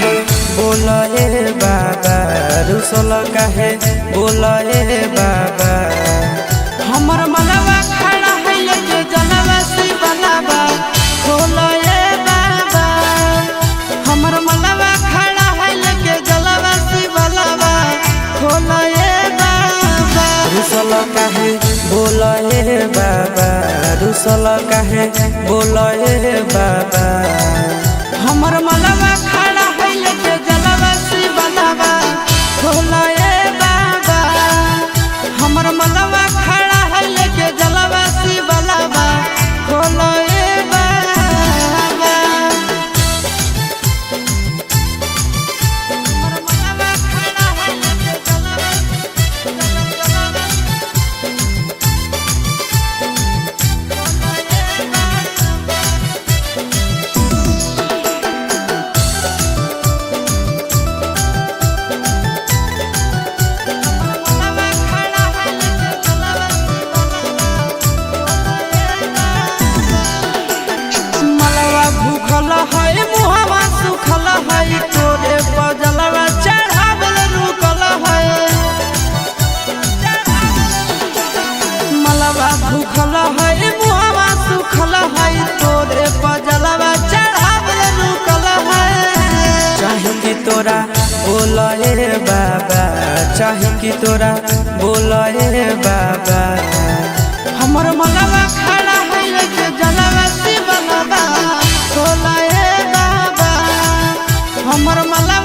काहे बोला ए बाबा, रुसल काहे बोला ए बाबा। हमर मनवा खड़ा है लेके जनवा से बनवा खोला ए बाबा। हमर मनवा खड़ा है लेके जनवा से बनवा खोला ए बाबा। रुसल काहे बोला ए बाबा, रुसल काहे बोला ए बाबा। हमर मनवा खड़ा है लेके जनवा से बनवा खोला ए बाबा। हमर मनवा खड़ा है लेके जनवा से बनवा खोला ए बाबा। हमर मनवा खड़ा है लेके जनवा भूखल है मुहवा सुखल है तोरे बजलवा चढ़ावल रुकल है। मलवा भूखल है मुहवा सुखल है तोरे बजलवा चढ़ावल रुकल है। चाहे कि तोरा बोला ए बाबा, चाहे कि तोरा बोला ए बाबा। हमर मलवा खड़ा है लेके जनवा से बनवा खोला ए बाबा। हमर मला